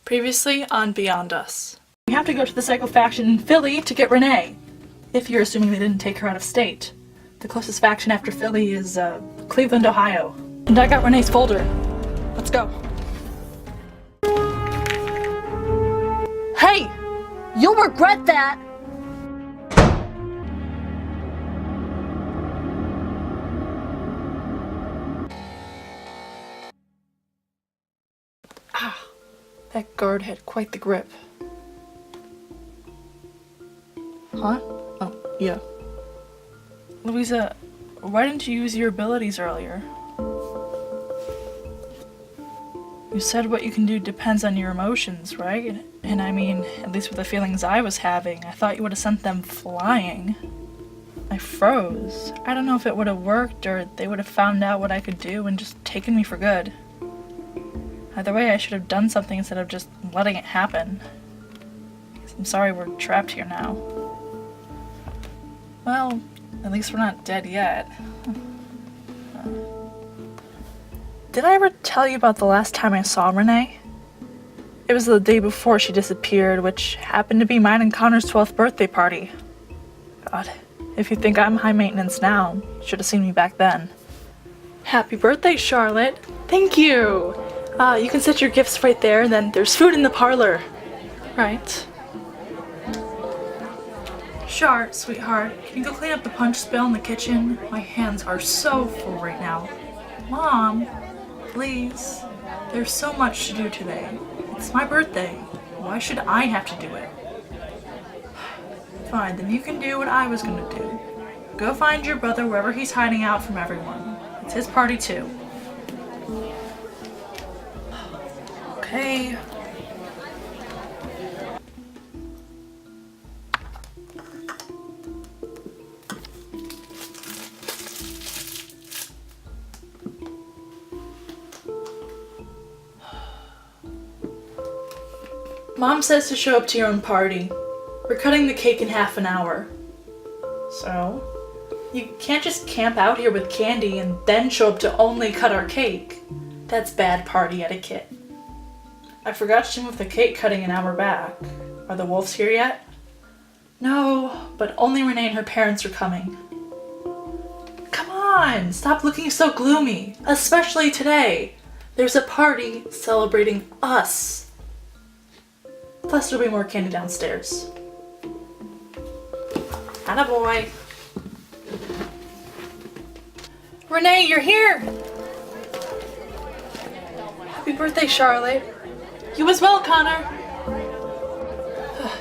Previously on Beyond Us. We have to go to the Psycho faction in Philly to get Renee, if you're assuming they didn't take her out of state. The closest faction after Philly is Cleveland, Ohio. And I got Renee's folder. Let's go. Hey! You'll regret that! That guard had quite the grip. Huh? Oh, yeah. Louisa, why didn't you use your abilities earlier? You said what you can do depends on your emotions, right? And I mean, at least with the feelings I was having, I thought you would have sent them flying. I froze. I don't know if it would have worked or they would have found out what I could do and just taken me for good. Either way, I should have done something instead of just letting it happen. I'm sorry we're trapped here now. Well, at least we're not dead yet. Did I ever tell you about the last time I saw Renee? It was the day before she disappeared, which happened to be mine and Connor's 12th birthday party. God, if you think I'm high maintenance now, you should have seen me back then. Happy birthday, Charlotte! Thank you! You can set your gifts right there, and then there's food in the parlor. Right. Char, sweetheart, can you go clean up the punch spill in the kitchen? My hands are so full right now. Mom, please. There's so much to do today. It's my birthday. Why should I have to do it? Fine, then you can do what I was gonna do. Go find your brother wherever he's hiding out from everyone. It's his party too. Okay. Mom says to show up to your own party. We're cutting the cake in half an hour. So? You can't just camp out here with candy and then show up to only cut our cake. That's bad party etiquette. I forgot to move the cake cutting an hour back. Are the wolves here yet? No, but only Renee and her parents are coming. Come on, stop looking so gloomy, especially today. There's a party celebrating us. Plus there'll be more candy downstairs. Attaboy. Renee, you're here! Happy birthday, Charlotte. You as well, Connor!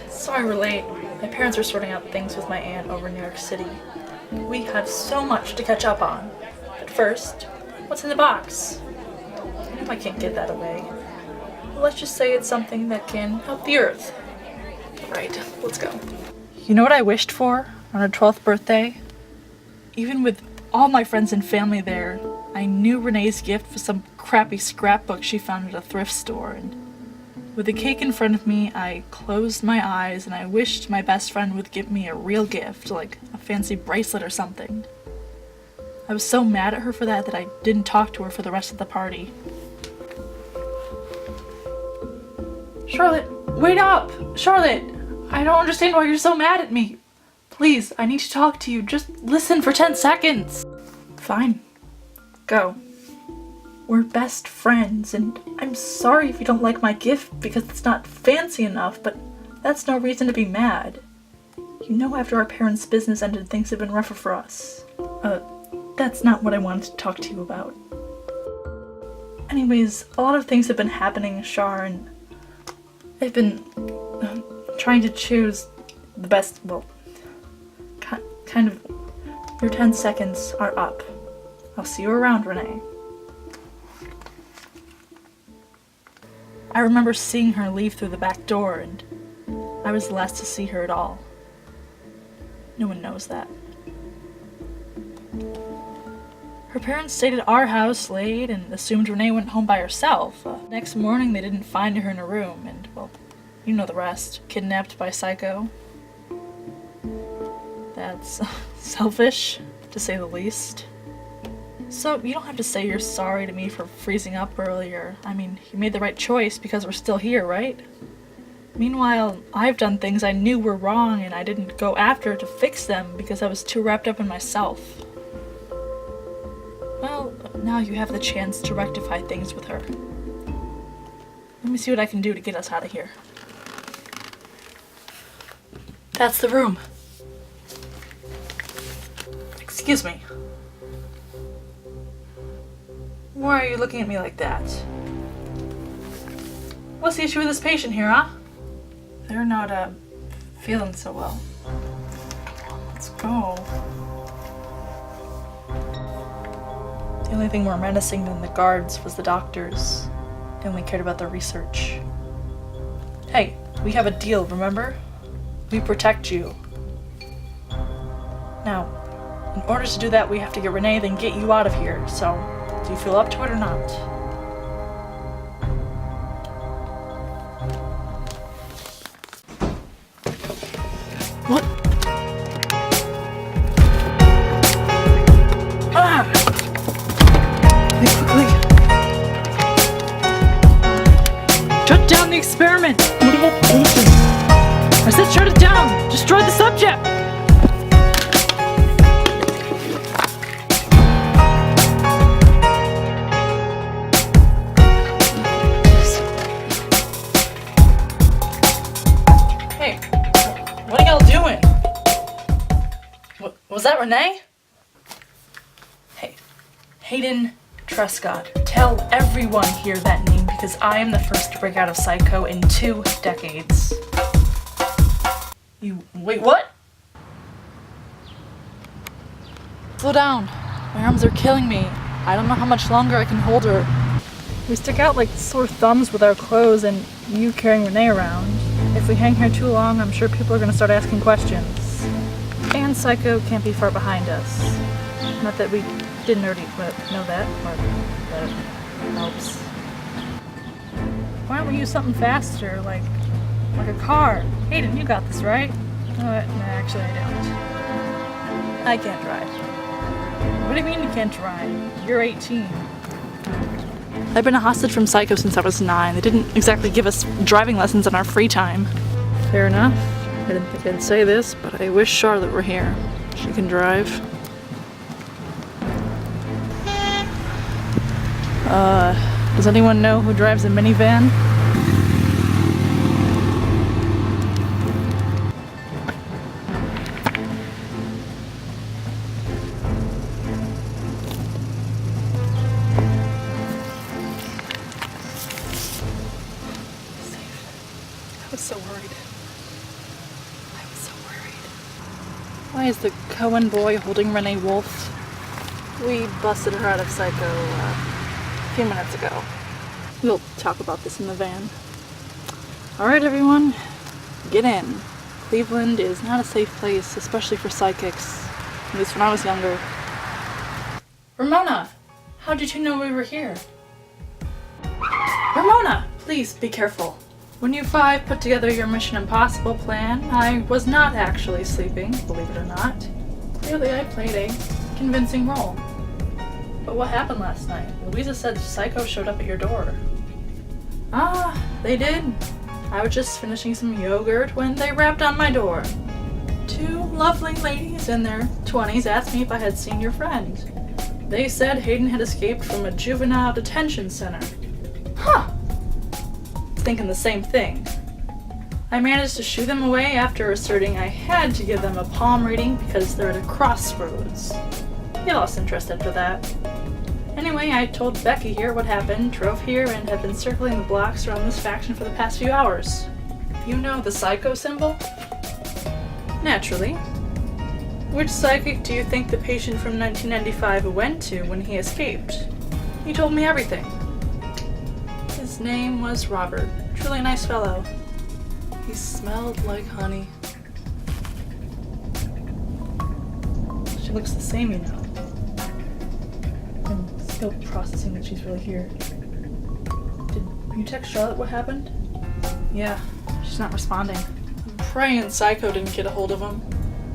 Sorry we're late. My parents are sorting out things with my aunt over in New York City. We have so much to catch up on. But first, what's in the box? I know I can't give that away. Let's just say it's something that can help the Earth. Right, let's go. You know what I wished for on her 12th birthday? Even with all my friends and family there, I knew Renee's gift was some crappy scrapbook she found at a thrift store, and with the cake in front of me, I closed my eyes and I wished my best friend would give me a real gift, like a fancy bracelet or something. I was so mad at her for that I didn't talk to her for the rest of the party. Charlotte, wait up! Charlotte! I don't understand why you're so mad at me. Please, I need to talk to you. Just listen for 10 seconds. Fine. Go. We're best friends, and I'm sorry if you don't like my gift because it's not fancy enough, but that's no reason to be mad. You know after our parents' business ended, things have been rougher for us. That's not what I wanted to talk to you about. Anyways, a lot of things have been happening, Char, and I've been trying to choose the best, well, kind of, your 10 seconds are up. I'll see you around, Renee. I remember seeing her leave through the back door, and I was the last to see her at all. No one knows that. Her parents stayed at our house late and assumed Renee went home by herself. Next morning they didn't find her in her room, and, well, you know the rest. Kidnapped by Psycho. That's selfish, to say the least. So, you don't have to say you're sorry to me for freezing up earlier. I mean, you made the right choice because we're still here, right? Meanwhile, I've done things I knew were wrong and I didn't go after to fix them because I was too wrapped up in myself. Well, now you have the chance to rectify things with her. Let me see what I can do to get us out of here. That's the room. Excuse me. Why are you looking at me like that? What's the issue with this patient here, huh? They're not, feeling so well. Let's go. The only thing more menacing than the guards was the doctors. They only cared about the research. Hey, we have a deal, remember? We protect you. Now, in order to do that, we have to get Renee, then get you out of here. So, do you feel up to it or not? What? Ah! Quickly! Shut down the experiment! I said shut it down! Destroy the subject! Hey, what are y'all doing? Was that Renee? Hey, Hayden Truscott. Tell everyone here that name because I am the first to break out of Psycho in 2 decades. Wait, what? Slow down. My arms are killing me. I don't know how much longer I can hold her. We stick out like sore thumbs with our clothes and you carrying Renee around. If we hang here too long, I'm sure people are gonna start asking questions. And Psycho can't be far behind us. Not that we didn't already know that, but that helps. Why don't we use something faster, like a car? Hayden, you got this, right? No, actually I don't. I can't drive. What do you mean you can't drive? You're 18. I've been a hostage from Psycho since I was 9. They didn't exactly give us driving lessons in our free time. Fair enough. I didn't think I'd say this, but I wish Charlotte were here. She can drive. Does anyone know who drives a minivan? I was so worried. Why is the Cohen boy holding Renee Wolf? We busted her out of Psycho a few minutes ago. We'll talk about this in the van. Alright everyone, get in. Cleveland is not a safe place, especially for psychics. At least when I was younger. Ramona! How did you know we were here? Ramona! Please be careful. When you 5 put together your Mission Impossible plan, I was not actually sleeping, believe it or not. Clearly I played a convincing role. But what happened last night? Louisa said Psycho showed up at your door. Ah, they did. I was just finishing some yogurt when they rapped on my door. 2 lovely ladies in their 20s asked me if I had seen your friend. They said Hayden had escaped from a juvenile detention center. Huh! Thinking the same thing. I managed to shoo them away after asserting I had to give them a palm reading because they're at a crossroads. They lost interest after that. Anyway, I told Becky here what happened, drove here, and have been circling the blocks around this faction for the past few hours. You know the Psycho symbol? Naturally. Which psychic do you think the patient from 1995 went to when he escaped? He told me everything. His name was Robert. Truly a nice fellow. He smelled like honey. She looks the same, you know. I'm still processing that she's really here. Did you text Charlotte what happened? Yeah, she's not responding. I'm praying Psycho didn't get a hold of him.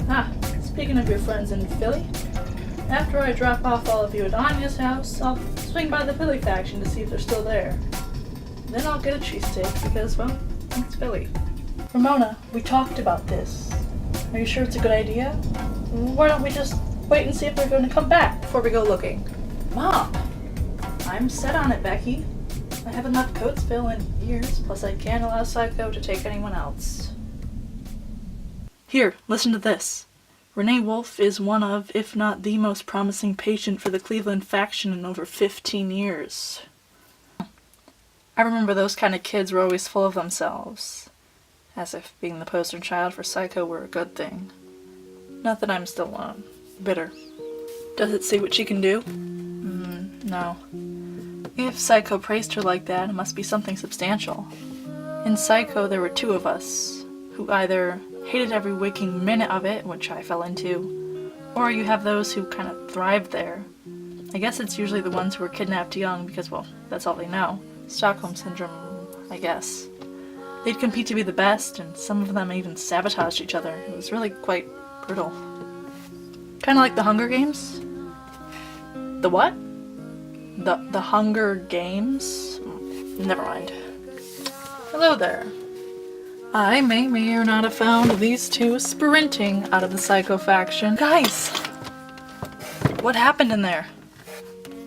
Ah, speaking of your friends in Philly, After I drop off all of you at Anya's house, I'll swing by the Philly faction to see if they're still there. Then I'll get a cheesesteak because, well, it's Philly. Ramona, we talked about this. Are you sure it's a good idea? Why don't we just wait and see if they're going to come back before we go looking? Mom! I'm set on it, Becky. I haven't left Coatesville in years, plus I can't allow Psycho to take anyone else. Here, listen to this. Renee Wolfe is one of, if not the most promising patient for the Cleveland faction in over 15 years. I remember those kind of kids were always full of themselves. As if being the poster child for Psycho were a good thing. Not that I'm still bitter. Does it see what she can do? No. If Psycho praised her like that, it must be something substantial. In Psycho, there were two of us, who either hated every waking minute of it, which I fell into, or you have those who kind of thrived there. I guess it's usually the ones who were kidnapped young because, well, that's all they know. Stockholm Syndrome, I guess. They'd compete to be the best, and some of them even sabotaged each other. It was really quite brutal. Kind of like the Hunger Games? The what? The Hunger Games? Never mind. Hello there. I may or not have found these two sprinting out of the Psycho faction. Guys! What happened in there?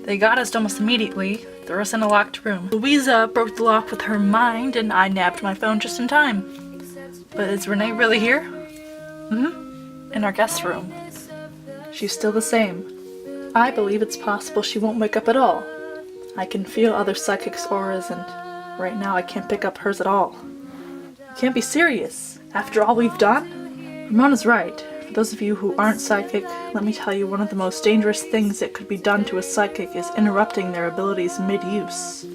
They got us almost immediately, threw us in a locked room. Louisa broke the lock with her mind, and I nabbed my phone just in time. But is Renee really here? In our guest room. She's still the same. I believe it's possible she won't wake up at all. I can feel other psychics' auras, and right now I can't pick up hers at all. You can't be serious. After all we've done? Ramona's right. For those of you who aren't psychic, let me tell you one of the most dangerous things that could be done to a psychic is interrupting their abilities mid-use.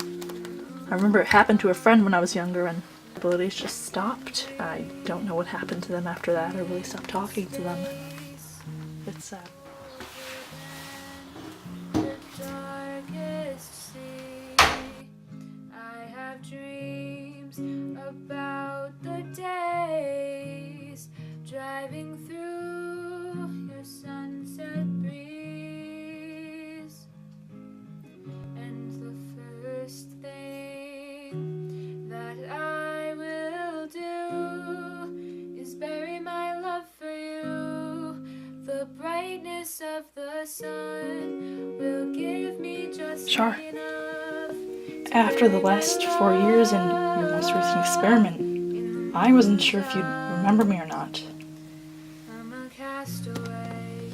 I remember it happened to a friend when I was younger, and abilities just stopped. I don't know what happened to them after that. I really stopped talking to them. It's sad. About the days driving through your sunset breeze, and the first thing that I will do is bury my love for you. The brightness of the sun will give me just enough. After the last 4 years and your most recent experiment, I wasn't sure if you'd remember me or not. I'm a castaway.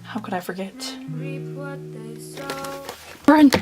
How could I forget? Reap what they sow. Brent!